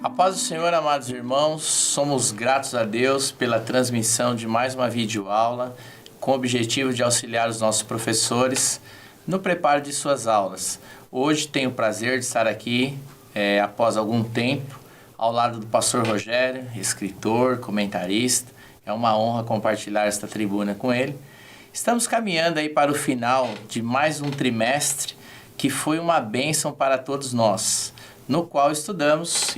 A paz do Senhor, amados irmãos, somos gratos a Deus pela transmissão de mais uma videoaula com o objetivo de auxiliar os nossos professores no preparo de suas aulas. Hoje tenho o prazer de estar aqui, após algum tempo, ao lado do pastor Rogério, escritor, comentarista. É uma honra compartilhar esta tribuna com ele. Estamos caminhando aí para o final de mais um trimestre que foi uma bênção para todos nós, no qual estamos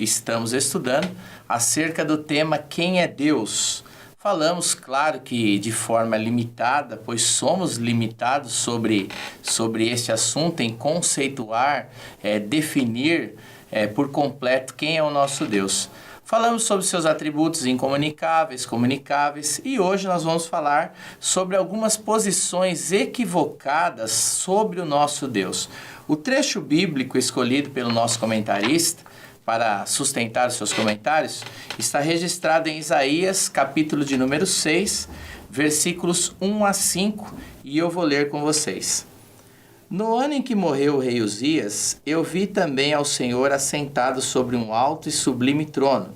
estudando acerca do tema Quem é Deus? Falamos, claro que de forma limitada, pois somos limitados sobre este assunto em conceituar, definir por completo quem é o nosso Deus. Falamos sobre seus atributos incomunicáveis, comunicáveis, e hoje nós vamos falar sobre algumas posições equivocadas sobre o nosso Deus. O trecho bíblico escolhido pelo nosso comentarista para sustentar os seus comentários está registrado em Isaías, capítulo de número 6, versículos 1 a 5, e eu vou ler com vocês. No ano em que morreu o rei Uzias, eu vi também ao Senhor assentado sobre um alto e sublime trono,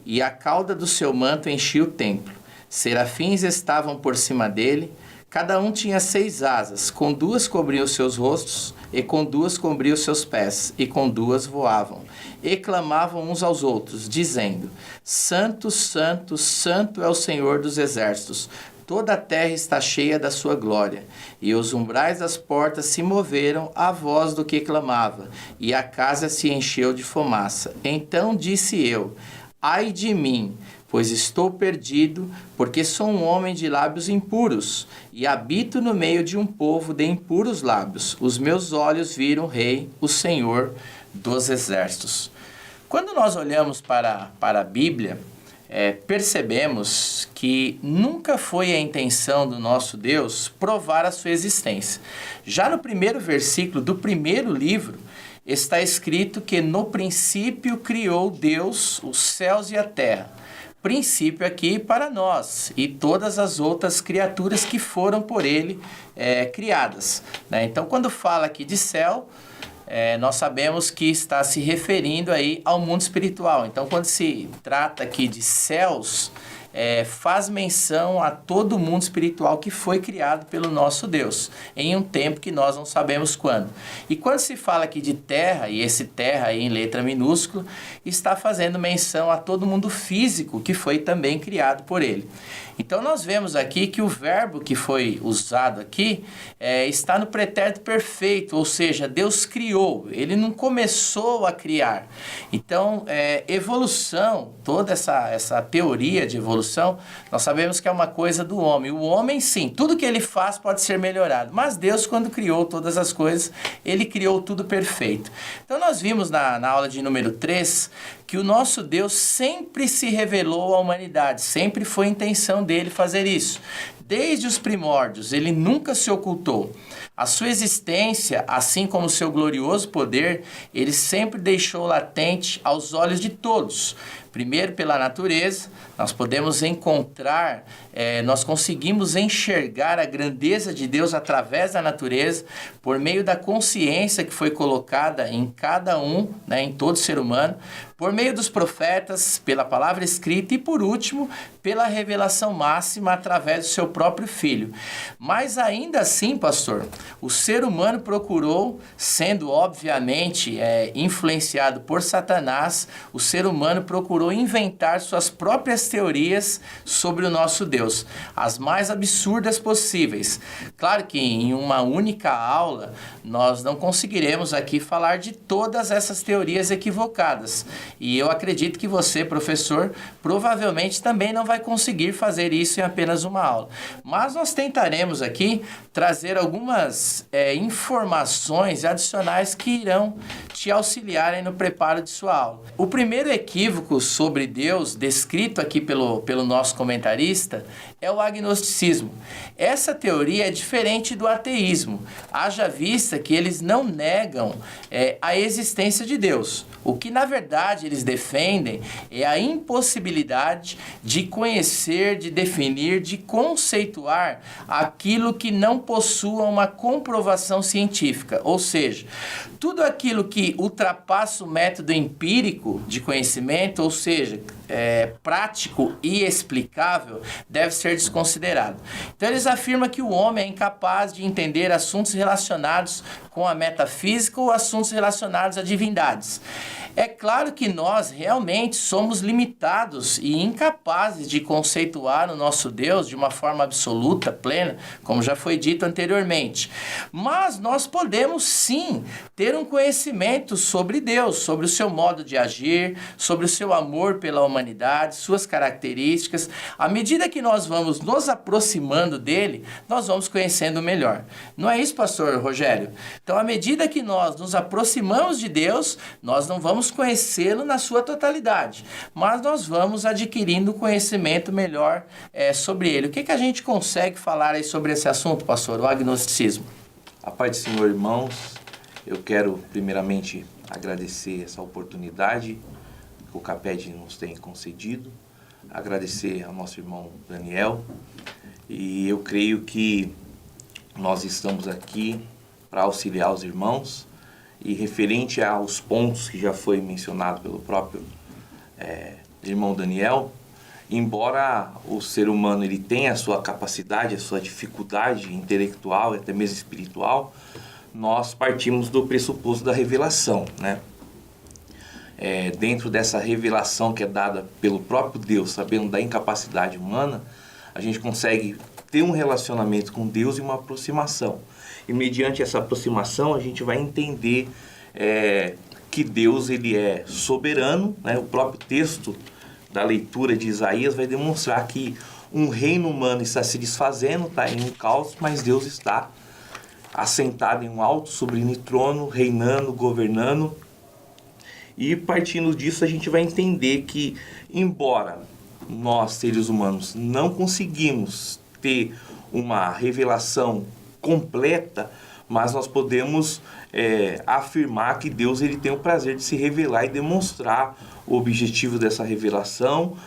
e a cauda do seu manto enchia o templo. Serafins estavam por cima dele, cada um tinha 6 asas, com 2 cobriam seus rostos, e com 2 cobriam seus pés, e com 2 voavam. E clamavam uns aos outros, dizendo: Santo, Santo, Santo é o Senhor dos exércitos. Toda a terra está cheia da sua glória. E os umbrais das portas se moveram à voz do que clamava, e a casa se encheu de fumaça. Então disse eu: Ai de mim, pois estou perdido, porque sou um homem de lábios impuros, e habito no meio de um povo de impuros lábios. Os meus olhos viram o Rei, o Senhor dos exércitos. Quando nós olhamos para a Bíblia, percebemos que nunca foi a intenção do nosso Deus provar a sua existência. Já no primeiro versículo do primeiro livro, está escrito que no princípio criou Deus os céus e a terra. Princípio aqui para nós e todas as outras criaturas que foram por ele criadas, né? Então, quando fala aqui de céu, nós sabemos que está se referindo aí ao mundo espiritual. Então, quando se trata aqui de céus, faz menção a todo o mundo espiritual que foi criado pelo nosso Deus, em um tempo que nós não sabemos quando. E quando se fala aqui de terra, e esse terra aí em letra minúscula, está fazendo menção a todo o mundo físico que foi também criado por ele. Então, nós vemos aqui que o verbo que foi usado aqui está no pretérito perfeito, ou seja, Deus criou, ele não começou a criar. Então, evolução, toda essa teoria de evolução, nós sabemos que é uma coisa do homem. O homem, sim, tudo que ele faz pode ser melhorado, mas Deus, quando criou todas as coisas, ele criou tudo perfeito. Então, nós vimos na aula de número 3 que o nosso Deus sempre se revelou à humanidade, sempre foi a intenção dele fazer isso. Desde os primórdios, ele nunca se ocultou. A sua existência, assim como o seu glorioso poder, ele sempre deixou latente aos olhos de todos. Primeiro, pela natureza, nós podemos encontrar, nós conseguimos enxergar a grandeza de Deus através da natureza, por meio da consciência que foi colocada em cada um, né, em todo ser humano, por meio dos profetas, pela palavra escrita e, por último, pela revelação máxima através do seu próprio Filho. Mas ainda assim, pastor, o ser humano procurou, sendo obviamente influenciado por Satanás, o ser humano procurou inventar suas próprias teorias sobre o nosso Deus, as mais absurdas possíveis. Claro que em uma única aula nós não conseguiremos aqui falar de todas essas teorias equivocadas. E eu acredito que você, professor, provavelmente também não vai conseguir fazer isso em apenas uma aula. Mas nós tentaremos aqui trazer algumas informações adicionais que irão te auxiliarem no preparo de sua aula. O primeiro equívoco sobre Deus, descrito aqui pelo nosso comentarista, é o agnosticismo. Essa teoria é diferente do ateísmo, haja vista que eles não negam a existência de Deus. O que, na verdade, eles defendem é a impossibilidade de conhecer, de definir, de conceituar aquilo que não possua uma comprovação científica. Ou seja, tudo aquilo que que ultrapassa o método empírico de conhecimento, ou seja, prático e explicável, deve ser desconsiderado. Então, eles afirmam que o homem é incapaz de entender assuntos relacionados com a metafísica ou assuntos relacionados a divindades. É claro que nós realmente somos limitados e incapazes de conceituar o nosso Deus de uma forma absoluta, plena, como já foi dito anteriormente. Mas nós podemos sim ter um conhecimento sobre Deus, sobre o seu modo de agir, sobre o seu amor pela humanidade, suas características. À medida que nós vamos nos aproximando dele, nós vamos conhecendo melhor. Não é isso, pastor Rogério? Então, à medida que nós nos aproximamos de Deus, nós não vamos conhecê-lo na sua totalidade, mas nós vamos adquirindo conhecimento melhor sobre ele. O que a gente consegue falar aí sobre esse assunto, pastor, o agnosticismo? A paz do Senhor, irmãos, eu quero primeiramente agradecer essa oportunidade que o CAPED nos tem concedido, agradecer ao nosso irmão Daniel, e eu creio que nós estamos aqui para auxiliar os irmãos. E referente aos pontos que já foi mencionado pelo próprio irmão Daniel, embora o ser humano ele tenha a sua capacidade, a sua dificuldade intelectual e até mesmo espiritual, nós partimos do pressuposto da revelação, né? Dentro dessa revelação que é dada pelo próprio Deus, sabendo da incapacidade humana, a gente consegue ter um relacionamento com Deus e uma aproximação. E mediante essa aproximação a gente vai entender que Deus ele é soberano, né? O próprio texto da leitura de Isaías vai demonstrar que um reino humano está se desfazendo, está em um caos, mas Deus está assentado em um alto sublime trono, reinando, governando. E partindo disso a gente vai entender que, embora nós, seres humanos, não conseguimos ter uma revelação completa, mas nós podemos afirmar que Deus ele tem o prazer de se revelar e demonstrar o objetivo dessa revelação,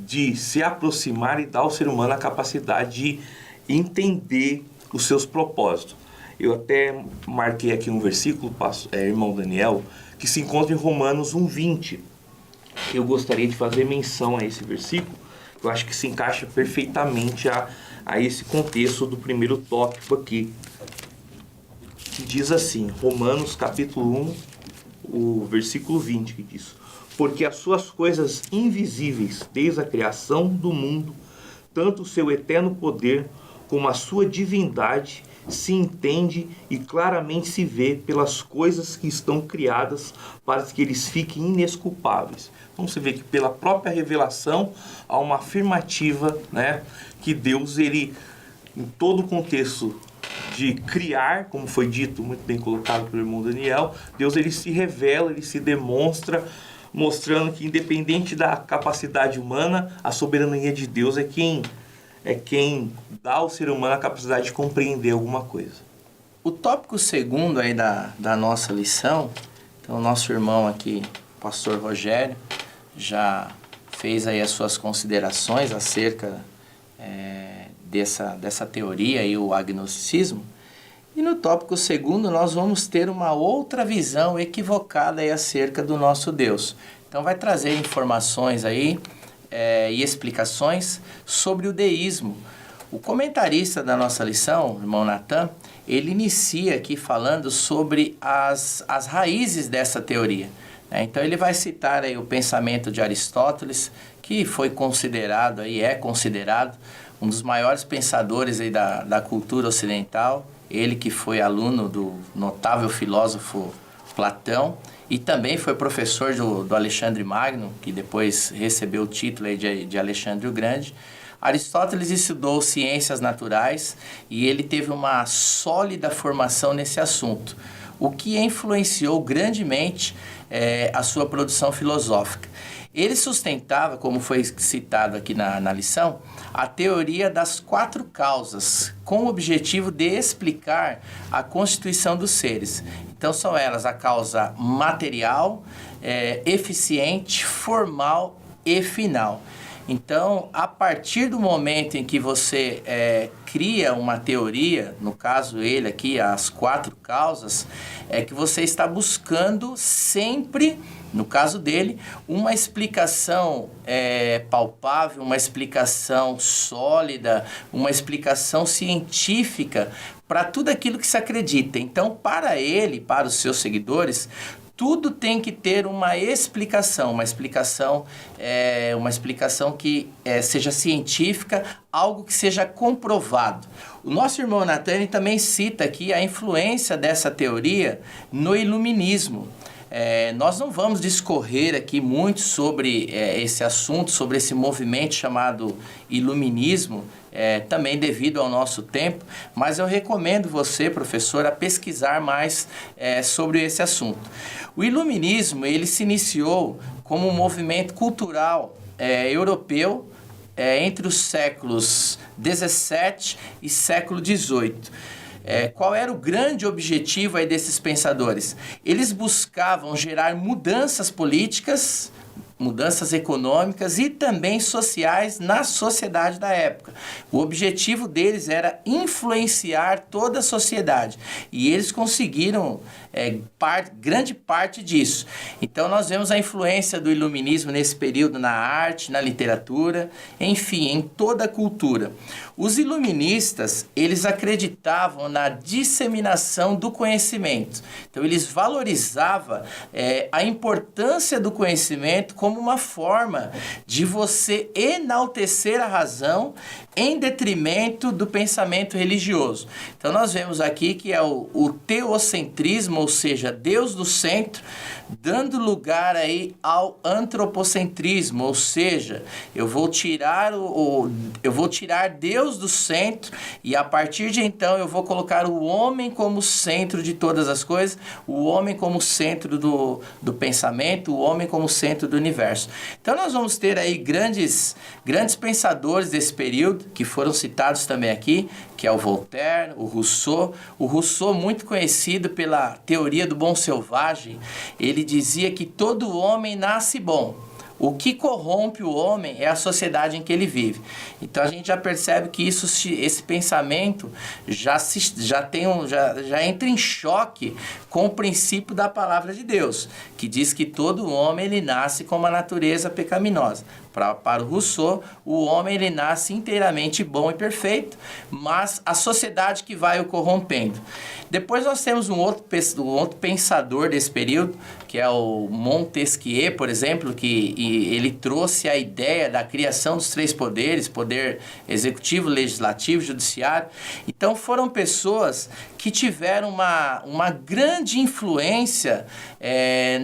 de se aproximar e dar ao ser humano a capacidade de entender os seus propósitos. Eu até marquei aqui um versículo, irmão Daniel, que se encontra em Romanos 1:20. Eu gostaria de fazer menção a esse versículo, eu acho que se encaixa perfeitamente a esse contexto do primeiro tópico aqui, que diz assim, Romanos capítulo 1, o versículo 20, que diz: porque as suas coisas invisíveis, desde a criação do mundo, tanto o seu eterno poder como a sua divindade, se entende e claramente se vê pelas coisas que estão criadas para que eles fiquem inesculpáveis. Então você vê que pela própria revelação há uma afirmativa, né, que Deus, ele, em todo o contexto de criar, como foi dito, muito bem colocado pelo irmão Daniel, Deus ele se revela, ele se demonstra, mostrando que independente da capacidade humana, a soberania de Deus é quem dá ao ser humano a capacidade de compreender alguma coisa. O tópico segundo aí da nossa lição, então o nosso irmão aqui, pastor Rogério, já fez aí as suas considerações acerca dessa teoria aí, o agnosticismo. E no tópico segundo nós vamos ter uma outra visão equivocada aí acerca do nosso Deus. Então vai trazer informações aí e explicações sobre o deísmo. O comentarista da nossa lição, o irmão Natan, ele inicia aqui falando sobre as raízes dessa teoria. Então ele vai citar aí o pensamento de Aristóteles, que foi considerado aí, é considerado um dos maiores pensadores aí da cultura ocidental, ele que foi aluno do notável filósofo Platão e também foi professor do Alexandre Magno, que depois recebeu o título aí de Alexandre o Grande. Aristóteles estudou ciências naturais e ele teve uma sólida formação nesse assunto, o que influenciou grandemente a sua produção filosófica. Ele sustentava, como foi citado aqui na lição, a teoria das 4 causas, com o objetivo de explicar a constituição dos seres. Então são elas a causa material, eficiente, formal e final. Então, a partir do momento em que você cria uma teoria, no caso ele aqui, as 4 causas, é que você está buscando sempre, no caso dele, uma explicação palpável, uma explicação sólida, uma explicação científica para tudo aquilo que se acredita. Então, para ele, para os seus seguidores, tudo tem que ter uma explicação que seja científica, algo que seja comprovado. O nosso irmão Nathan também cita aqui a influência dessa teoria no iluminismo. Nós não vamos discorrer aqui muito sobre esse assunto, sobre esse movimento chamado iluminismo, também devido ao nosso tempo, mas eu recomendo você, professor, a pesquisar mais sobre esse assunto. O iluminismo, ele se iniciou como um movimento cultural europeu entre os séculos 17 e século 18. Qual era o grande objetivo aí desses pensadores? Eles buscavam gerar mudanças políticas, mudanças econômicas e também sociais na sociedade da época. O objetivo deles era influenciar toda a sociedade e eles conseguiram grande parte disso. Então nós vemos a influência do iluminismo nesse período na arte, na literatura, enfim, em toda a cultura. Os iluministas, eles acreditavam na disseminação do conhecimento. Então eles valorizavam a importância do conhecimento como uma forma de você enaltecer a razão em detrimento do pensamento religioso. Então nós vemos aqui que é o teocentrismo, ou seja, Deus do centro, dando lugar aí ao antropocentrismo, ou seja, eu vou tirar Deus do centro e a partir de então eu vou colocar o homem como centro de todas as coisas, o homem como centro do pensamento, o homem como centro do universo. Então nós vamos ter aí grandes pensadores desse período, que foram citados também aqui, que é o Voltaire, o Rousseau. O Rousseau, muito conhecido pela teoria do bom selvagem, ele dizia que todo homem nasce bom. O que corrompe o homem é a sociedade em que ele vive. Então a gente já percebe que esse pensamento já entra em choque com o princípio da palavra de Deus, que diz que todo homem ele nasce com uma natureza pecaminosa. Para o Rousseau, o homem ele nasce inteiramente bom e perfeito, mas a sociedade que vai o corrompendo. Depois nós temos um outro pensador desse período, que é o Montesquieu, por exemplo, que ele trouxe a ideia da criação dos 3 poderes, poder executivo, legislativo, judiciário. Então foram pessoas que tiveram uma grande influência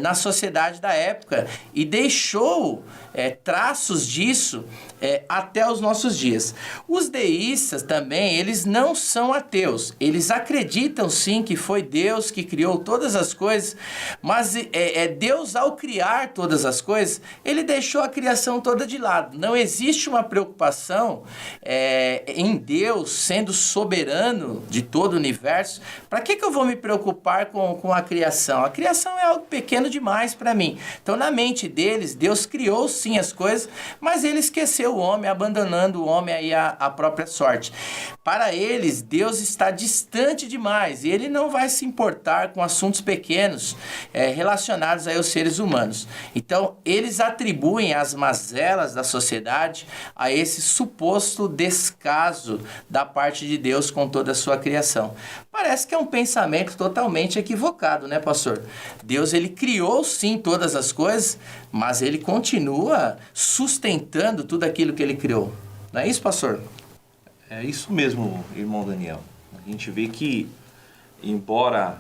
na sociedade da época e deixou traços disso até os nossos dias. Os deístas também, eles não são ateus. Eles acreditam sim que foi Deus que criou todas as coisas, mas Deus, ao criar todas as coisas, ele deixou a criação toda de lado. Não existe uma preocupação em Deus sendo soberano de todo o universo. Para que eu vou me preocupar com a criação? A criação é algo pequeno demais para mim. Então, na mente deles, Deus criou sim as coisas, mas ele esqueceu o homem, abandonando o homem aí à própria sorte. Para eles, Deus está distante demais e ele não vai se importar com assuntos pequenos relacionados aí aos seres humanos. Então, eles atribuem as mazelas da sociedade a esse suposto descaso da parte de Deus com toda a sua criação. Parece que é um pensamento totalmente equivocado, né, pastor? Deus, ele criou sim todas as coisas, mas ele continua sustentando tudo aquilo que ele criou. Não é isso, pastor? É isso mesmo, irmão Daniel. A gente vê que, embora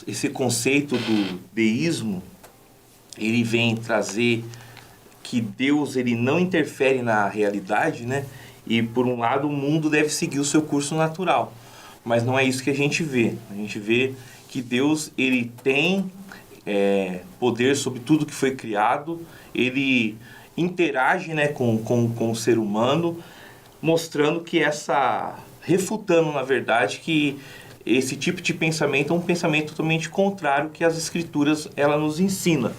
esse conceito do deísmo, ele vem trazer que Deus ele não interfere na realidade, né? E, por um lado, o mundo deve seguir o seu curso natural. Mas não é isso que a gente vê. A gente vê que Deus ele tem poder sobre tudo que foi criado, ele interage, né, com o ser humano, mostrando que refutando, na verdade, que esse tipo de pensamento é um pensamento totalmente contrário que as Escrituras ela nos ensina.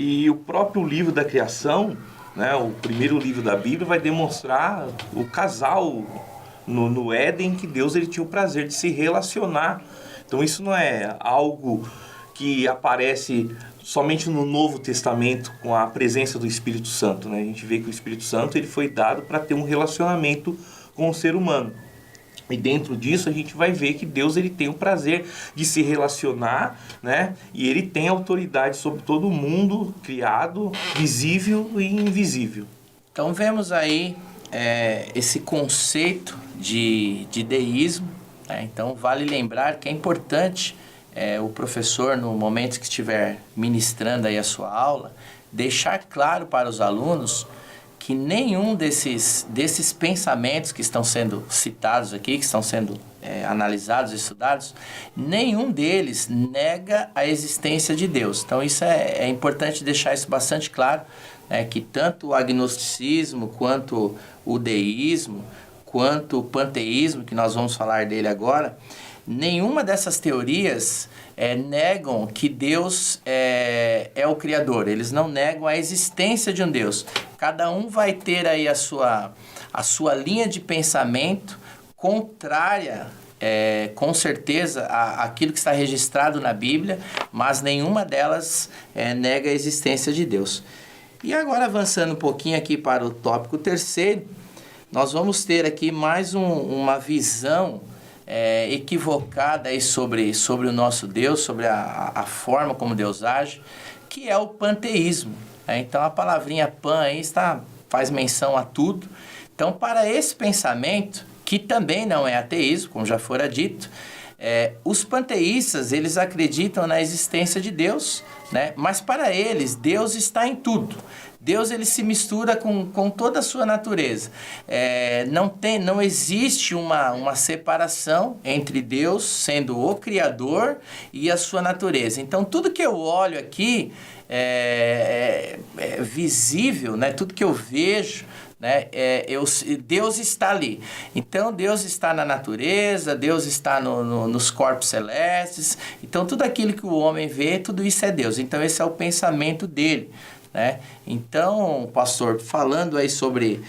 E o próprio livro da criação, né, o primeiro livro da Bíblia, vai demonstrar o casal no Éden, que Deus ele tinha o prazer de se relacionar. Então isso não é algo que aparece somente no Novo Testamento com a presença do Espírito Santo, né? A gente vê que o Espírito Santo ele foi dado para ter um relacionamento com o ser humano. E dentro disso a gente vai ver que Deus ele tem o prazer de se relacionar, né? E ele tem autoridade sobre todo o mundo criado, visível e invisível. Então vemos aí esse conceito de deísmo, né? Então vale lembrar que é importante o professor, no momento que estiver ministrando aí a sua aula, deixar claro para os alunos que nenhum desses pensamentos que estão sendo citados aqui, que estão sendo analisados, estudados, nenhum deles nega a existência de Deus. Então isso é importante deixar isso bastante claro, né, que tanto o agnosticismo, quanto o deísmo, quanto o panteísmo, que nós vamos falar dele agora, nenhuma dessas teorias negam que Deus é o Criador. Eles não negam a existência de um Deus. Cada um vai ter aí a sua linha de pensamento contrária, com certeza, àquilo que está registrado na Bíblia, mas nenhuma delas nega a existência de Deus. E agora, avançando um pouquinho aqui para o tópico terceiro, nós vamos ter aqui mais uma visão equivocada aí sobre o nosso Deus, sobre a forma como Deus age, que é o panteísmo. Então a palavrinha pan aí faz menção a tudo. Então, para esse pensamento, que também não é ateísmo, como já fora dito, os panteístas, eles acreditam na existência de Deus, né? Mas para eles, Deus está em tudo. Deus ele se mistura com toda a sua natureza. Não existe uma separação entre Deus sendo o Criador e a sua natureza. Então, tudo que eu olho aqui é visível, né? Tudo que eu vejo, né? Deus está ali. Então Deus está na natureza, Deus está nos corpos celestes. Então tudo aquilo que o homem vê, tudo isso é Deus. Então esse é o pensamento dele, né? Então, pastor, falando aí sobre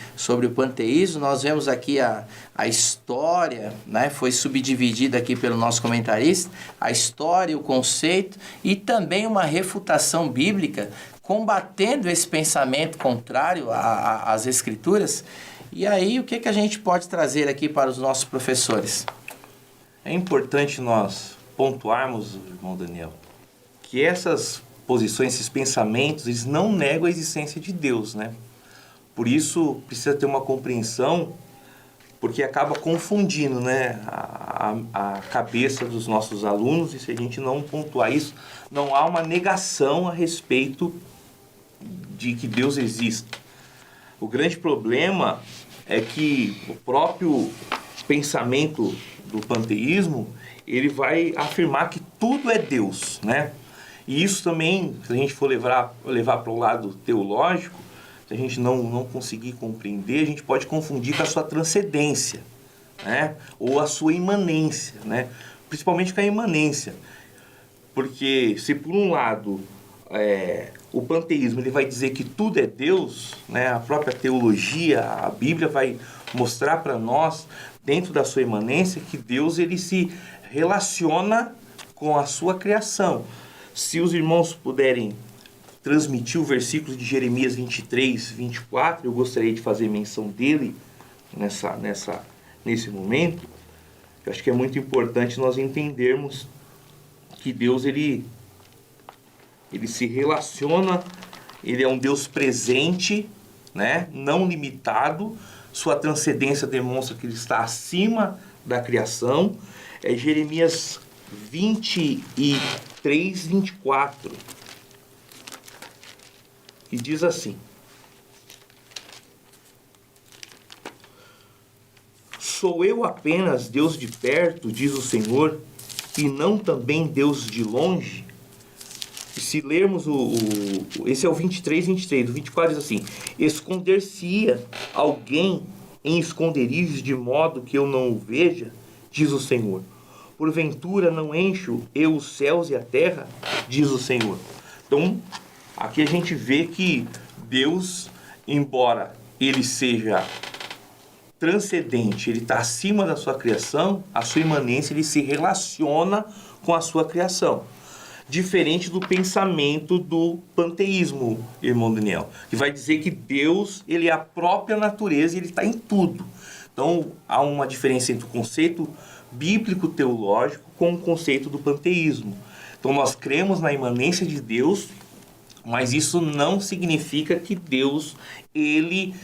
o panteísmo, nós vemos aqui a história, né? Foi subdividida aqui pelo nosso comentarista, a história, o conceito e também uma refutação bíblica combatendo esse pensamento contrário às Escrituras. E aí, o que a gente pode trazer aqui para os nossos professores? É importante nós pontuarmos, irmão Daniel, que essas posições, esses pensamentos, eles não negam a existência de Deus, né? Por isso, precisa ter uma compreensão, porque acaba confundindo, né, a cabeça dos nossos alunos, e se a gente não pontuar isso, não há uma negação a respeito de que Deus existe. O grande problema é que o próprio pensamento do panteísmo, ele vai afirmar que tudo é Deus, né? E isso também, se a gente for levar para o lado teológico, se a gente não conseguir compreender, a gente pode confundir com a sua transcendência, né? Ou a sua imanência, né? Principalmente com a imanência. Porque se por um lado o panteísmo ele vai dizer que tudo é Deus, né? A própria teologia, a Bíblia vai mostrar para nós, dentro da sua imanência, que Deus ele se relaciona com a sua criação. Se os irmãos puderem transmitir o versículo de Jeremias 23, 24, eu gostaria de fazer menção dele nesse momento. Eu acho que é muito importante nós entendermos que Deus ele se relaciona, ele é um Deus presente, né? Não limitado, sua transcendência demonstra que ele está acima da criação. É Jeremias 23, 24, e diz assim: sou eu apenas Deus de perto, diz o Senhor, e não também Deus de longe? E se lermos esse é o 23, 23, o 24 diz assim: esconder-se-ia alguém em esconderijos de modo que eu não o veja, diz o Senhor. Porventura não encho eu os céus e a terra, diz o Senhor. Então, Aqui a gente vê que Deus, embora ele seja transcendente, ele está acima da sua criação, a sua imanência, ele se relaciona com a sua criação. Diferente do pensamento do panteísmo, irmão Daniel, que vai dizer que Deus, ele é a própria natureza e ele está em tudo. Então, há uma diferença entre o conceito bíblico-teológico com o conceito do panteísmo. Então, nós cremos na imanência de Deus, mas isso não significa que Deus, ele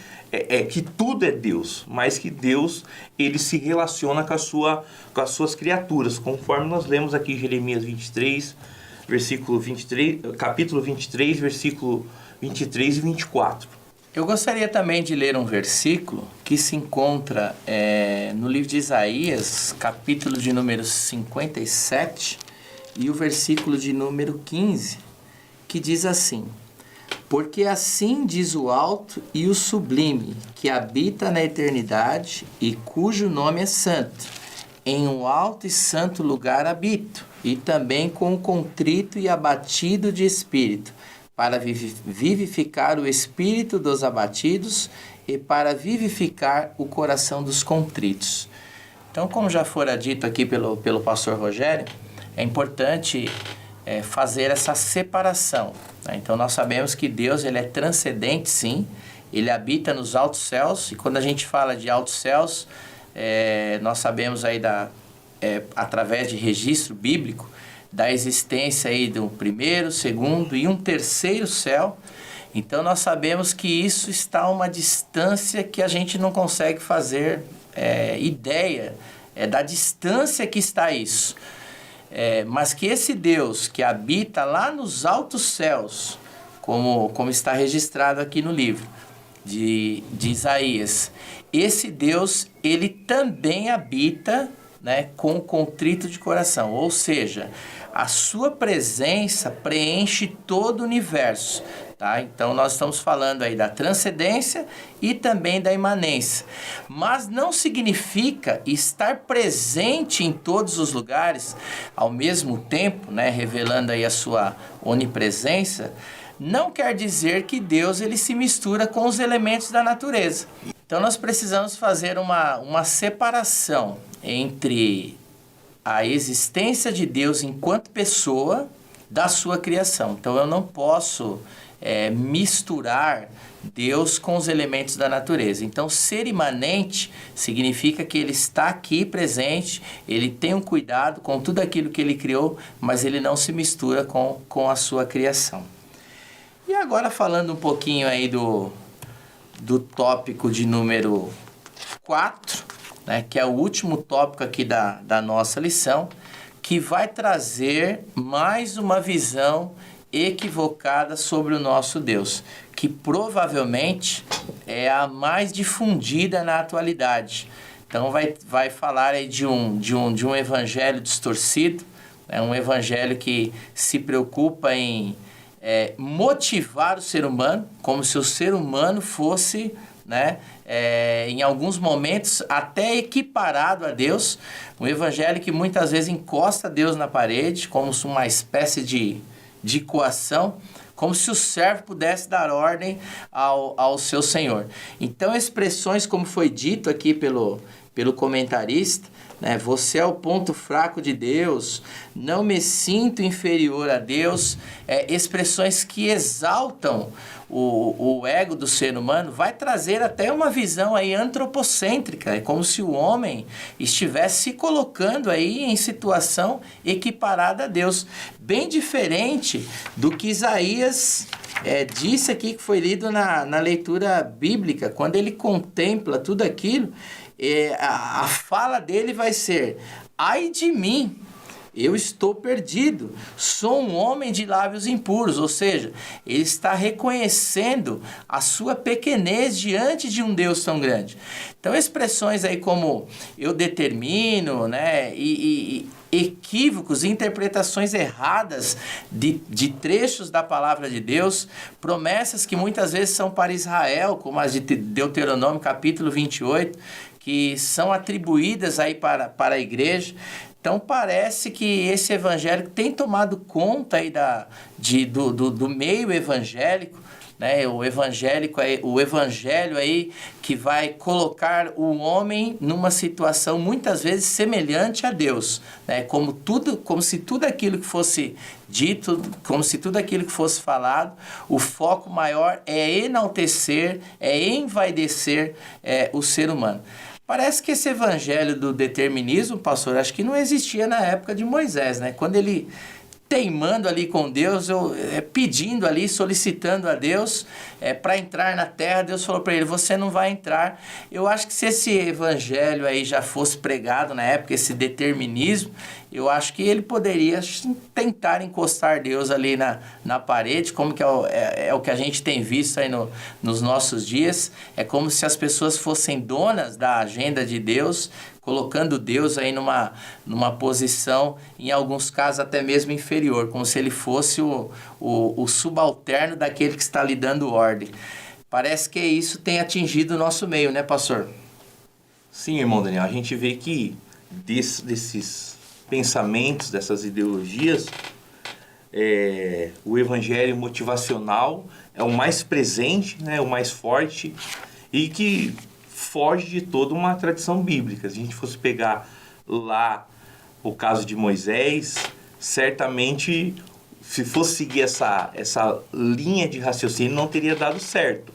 que tudo é Deus, mas que Deus, ele se relaciona com as suas criaturas, conforme nós lemos aqui em Jeremias 23, versículo 23, capítulo 23, versículo 23 e 24. Eu gostaria também de ler um versículo que se encontra no livro de Isaías, capítulo de número 57, e o versículo de número 15, que diz assim: porque assim diz o alto e o sublime, que habita na eternidade e cujo nome é santo. Em um alto e santo lugar habito, e também com o contrito e abatido de espírito, para vivificar o espírito dos abatidos e para vivificar o coração dos contritos. Então, como já fora dito aqui pelo pastor Rogério, é importante fazer essa separação, né? Então, nós sabemos que Deus, ele é transcendente, sim, ele habita nos altos céus, e quando a gente fala de altos céus, nós sabemos aí através de registro bíblico, da existência aí do primeiro, segundo e um terceiro céu. Então, nós sabemos que isso está a uma distância que a gente não consegue fazer ideia da distância que está isso. Mas que esse Deus que habita lá nos altos céus, como está registrado aqui no livro de Isaías, esse Deus, ele também habita, né, com contrito de coração, ou seja, a sua presença preenche todo o universo, tá? Então, nós estamos falando aí da transcendência e também da imanência, mas não significa estar presente em todos os lugares ao mesmo tempo, né, revelando aí a sua onipresença. Não quer dizer que Deus, ele se mistura com os elementos da natureza. Então, nós precisamos fazer uma separação entre a existência de Deus enquanto pessoa da sua criação. Então, eu não posso misturar Deus com os elementos da natureza. Então, ser imanente significa que ele está aqui presente, ele tem um cuidado com tudo aquilo que ele criou, mas ele não se mistura com a sua criação. E agora, falando um pouquinho aí do tópico de número 4, né, que é o último tópico aqui da nossa lição, que vai trazer mais uma visão equivocada sobre o nosso Deus, que provavelmente é a mais difundida na atualidade. Então vai falar aí de um evangelho distorcido, né, um evangelho que se preocupa em motivar o ser humano, como se o ser humano fosse, né, em alguns momentos até equiparado a Deus, um evangelho que muitas vezes encosta Deus na parede, como se uma espécie de coação, como se o servo pudesse dar ordem ao seu senhor. Então, expressões como foi dito aqui pelo comentarista, né? Você é o ponto fraco de Deus, não me sinto inferior a Deus, expressões que exaltam o ego do ser humano, vai trazer até uma visão aí antropocêntrica, é como se o homem estivesse se colocando aí em situação equiparada a Deus, bem diferente do que Isaías disse aqui, que foi lido na leitura bíblica, quando ele contempla tudo aquilo. A fala dele vai ser: ai de mim, eu estou perdido, sou um homem de lábios impuros. Ou seja, ele está reconhecendo a sua pequenez diante de um Deus tão grande. Então, expressões aí como eu determino, né, e equívocos, interpretações erradas de trechos da palavra de Deus, promessas que muitas vezes são para Israel, como as de Deuteronômio capítulo 28, que são atribuídas aí para a igreja. Então parece que esse evangelho tem tomado conta aí do meio evangélico, né? O evangelho aí que vai colocar o homem numa situação muitas vezes semelhante a Deus, né? Como se tudo aquilo que fosse dito, como se tudo aquilo que fosse falado, o foco maior é enaltecer, é envaidecer o ser humano. Parece que esse evangelho do determinismo, pastor, acho que não existia na época de Moisés, né? Quando ele teimando ali com Deus, pedindo ali, solicitando a Deus para entrar na terra, Deus falou para ele, você não vai entrar. Eu acho que se esse evangelho aí já fosse pregado na época, esse determinismo, eu acho que ele poderia tentar encostar Deus ali na parede, como que é o que a gente tem visto aí nos nossos dias. É como se as pessoas fossem donas da agenda de Deus, colocando Deus aí numa posição, em alguns casos até mesmo inferior, como se ele fosse o subalterno daquele que está lhe dando ordem. Parece que isso tem atingido o nosso meio, né, pastor? Sim, irmão Daniel, a gente vê que desses pensamentos, dessas ideologias, o evangelho motivacional é o mais presente, né, o mais forte, e que foge de toda uma tradição bíblica. Se a gente fosse pegar lá o caso de Moisés, certamente, se fosse seguir essa linha de raciocínio, não teria dado certo.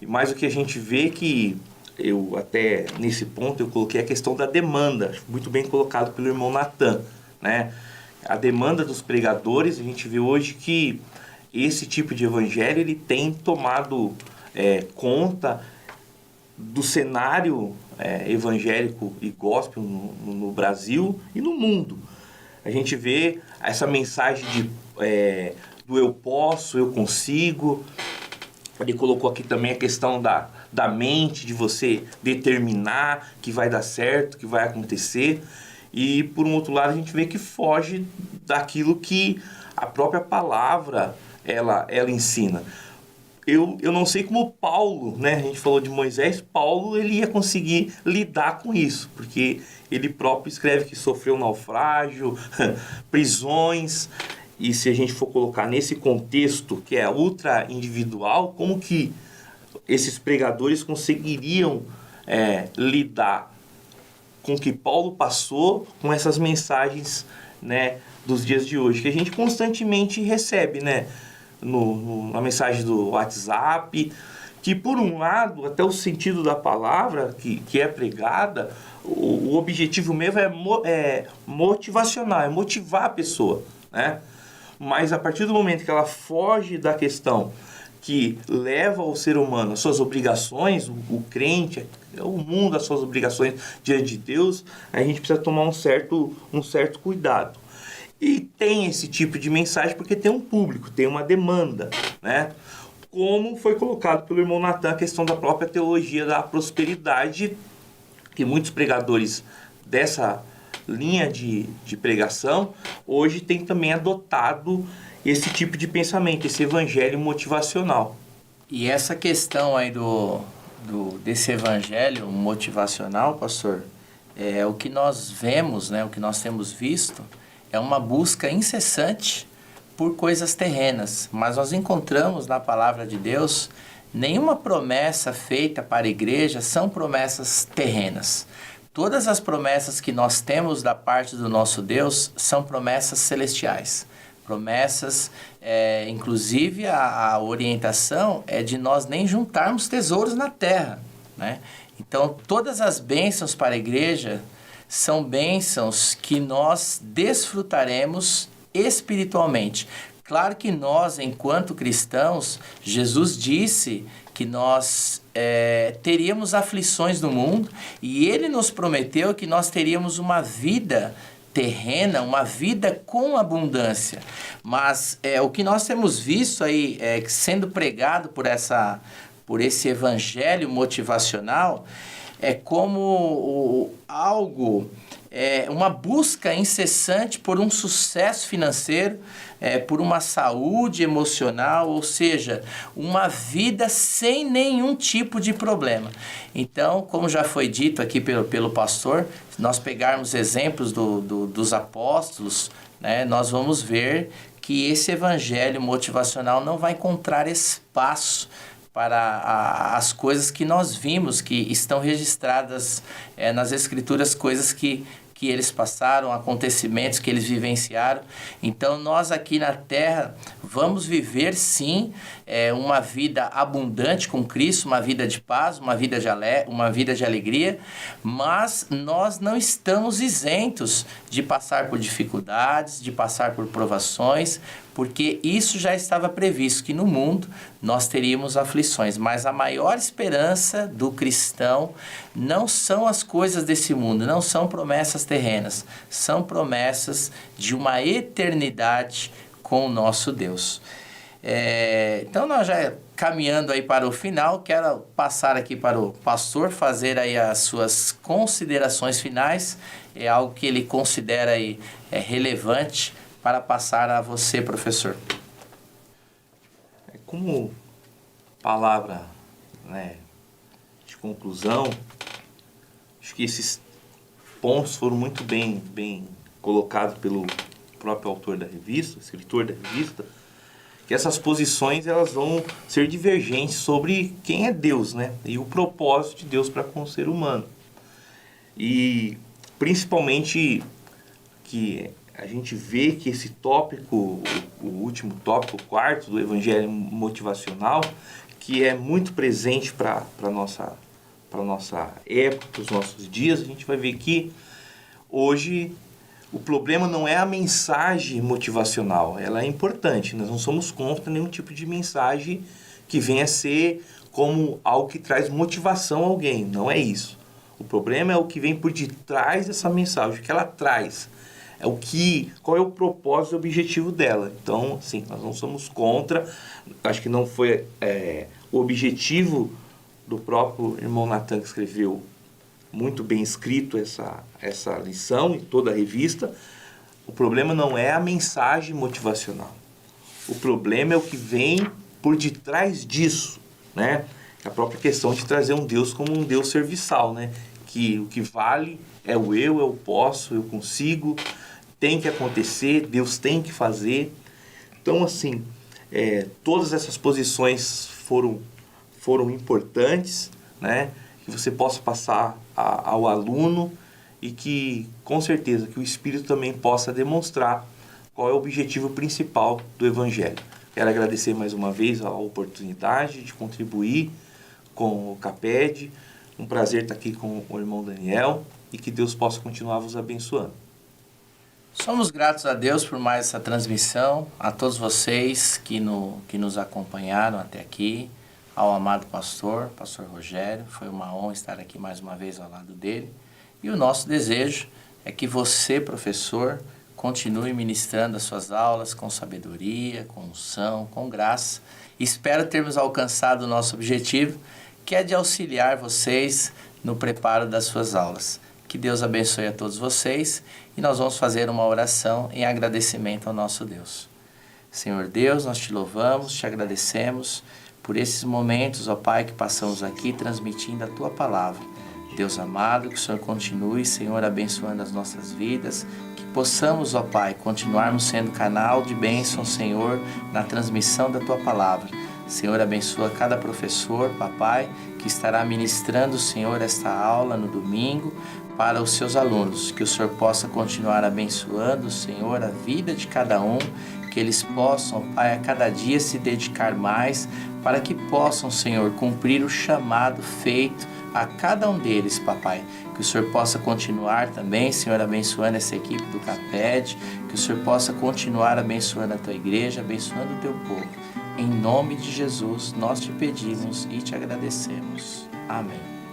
Mas o que a gente vê que, eu até nesse ponto, eu coloquei a questão da demanda, muito bem colocado pelo irmão Natan, né? A demanda dos pregadores, a gente vê hoje que esse tipo de evangelho, ele tem tomado conta do cenário evangélico e gospel no Brasil e no mundo. A gente vê essa mensagem do eu posso, eu consigo. Ele colocou aqui também a questão da mente, de você determinar que vai dar certo, que vai acontecer. E, por um outro lado, a gente vê que foge daquilo que a própria palavra ela ensina. Eu não sei como Paulo, né? A gente falou de Moisés, Paulo ele ia conseguir lidar com isso, porque ele próprio escreve que sofreu naufrágio, prisões, e se a gente for colocar nesse contexto que é ultra individual, como que esses pregadores conseguiriam lidar com o que Paulo passou com essas mensagens, né, dos dias de hoje, que a gente constantemente recebe, né? Na mensagem do WhatsApp, que por um lado, até o sentido da palavra que é pregada, o objetivo mesmo é motivacional, é motivar a pessoa, né? Mas a partir do momento que ela foge da questão que leva o ser humano às suas obrigações, o crente, o mundo às suas obrigações diante de Deus, a gente precisa tomar um certo cuidado. E tem esse tipo de mensagem porque tem um público, tem uma demanda, né? Como foi colocado pelo irmão Natan, a questão da própria teologia da prosperidade, que muitos pregadores dessa linha de pregação hoje têm também adotado esse tipo de pensamento, esse evangelho motivacional. E essa questão aí desse evangelho motivacional, pastor, o que nós vemos, né, o que nós temos visto, é uma busca incessante por coisas terrenas. Mas nós encontramos na palavra de Deus, nenhuma promessa feita para a igreja são promessas terrenas. Todas as promessas que nós temos da parte do nosso Deus são promessas celestiais. Promessas, inclusive a orientação é de nós nem juntarmos tesouros na terra, né? Então, todas as bênçãos para a igreja são bênçãos que nós desfrutaremos espiritualmente. Claro que nós, enquanto cristãos, Jesus disse que nós teríamos aflições no mundo e Ele nos prometeu que nós teríamos uma vida terrena, uma vida com abundância. Mas o que nós temos visto aí sendo pregado por esse evangelho motivacional é como algo uma busca incessante por um sucesso financeiro, por uma saúde emocional, ou seja, uma vida sem nenhum tipo de problema. Então, como já foi dito aqui pelo pastor, se nós pegarmos exemplos dos apóstolos, né, nós vamos ver que esse evangelho motivacional não vai encontrar espaço para as coisas que nós vimos, que estão registradas nas Escrituras, coisas que eles passaram, acontecimentos que eles vivenciaram. Então, nós aqui na Terra vamos viver, sim, uma vida abundante com Cristo, uma vida de paz, uma vida de alegria, mas nós não estamos isentos de passar por dificuldades, de passar por provações, porque isso já estava previsto, que no mundo nós teríamos aflições. Mas a maior esperança do cristão não são as coisas desse mundo, não são promessas terrenas, são promessas de uma eternidade com o nosso Deus. Então, nós já caminhando aí para o final, quero passar aqui para o pastor fazer aí as suas considerações finais, algo que ele considera aí relevante para passar a você, professor. Como palavra, né, de conclusão, acho que esses pontos foram muito bem colocados pelo próprio autor da revista, escritor da revista, que essas posições elas vão ser divergentes sobre quem é Deus, né, e o propósito de Deus para com o ser humano. E principalmente que a gente vê que esse tópico, o último tópico, o quarto do Evangelho motivacional, que é muito presente para a nossa época, para os nossos dias, a gente vai ver que hoje o problema não é a mensagem motivacional, ela é importante, nós não somos contra nenhum tipo de mensagem que venha a ser como algo que traz motivação a alguém, não é isso. O problema é o que vem por detrás dessa mensagem, o que ela traz. Qual é o propósito e o objetivo dela. Então, sim, nós não somos contra. Acho que não foi o objetivo do próprio irmão Natan, que escreveu muito bem escrito essa lição e toda a revista. O problema não é a mensagem motivacional. O problema é o que vem por detrás disso, né? A própria questão de trazer um Deus como um Deus serviçal, né? Que o que vale é o eu posso, eu consigo, tem que acontecer, Deus tem que fazer. Então, assim, todas essas posições foram importantes, né? Que você possa passar ao aluno e que, com certeza, que o Espírito também possa demonstrar qual é o objetivo principal do Evangelho. Quero agradecer mais uma vez a oportunidade de contribuir com o CAPED. Um prazer estar aqui com o irmão Daniel e que Deus possa continuar vos abençoando. Somos gratos a Deus por mais essa transmissão, a todos vocês que nos acompanharam até aqui, ao amado pastor Rogério. Foi uma honra estar aqui mais uma vez ao lado dele. E o nosso desejo é que você, professor, continue ministrando as suas aulas com sabedoria, com unção, com graça. Espero termos alcançado o nosso objetivo, que é de auxiliar vocês no preparo das suas aulas. Que Deus abençoe a todos vocês e nós vamos fazer uma oração em agradecimento ao nosso Deus. Senhor Deus, nós te louvamos, te agradecemos por esses momentos, ó Pai, que passamos aqui transmitindo a Tua Palavra. Deus amado, que o Senhor continue, Senhor, abençoando as nossas vidas, que possamos, ó Pai, continuarmos sendo canal de bênção, Senhor, na transmissão da Tua Palavra. Senhor, abençoa cada professor, papai, que estará ministrando, Senhor, esta aula no domingo para os seus alunos. Que o Senhor possa continuar abençoando, Senhor, a vida de cada um, que eles possam, Pai, a cada dia se dedicar mais, para que possam, Senhor, cumprir o chamado feito a cada um deles, papai. Que o Senhor possa continuar também, Senhor, abençoando essa equipe do CAPED, que o Senhor possa continuar abençoando a Tua igreja, abençoando o Teu povo. Em nome de Jesus, nós te pedimos e te agradecemos. Amém.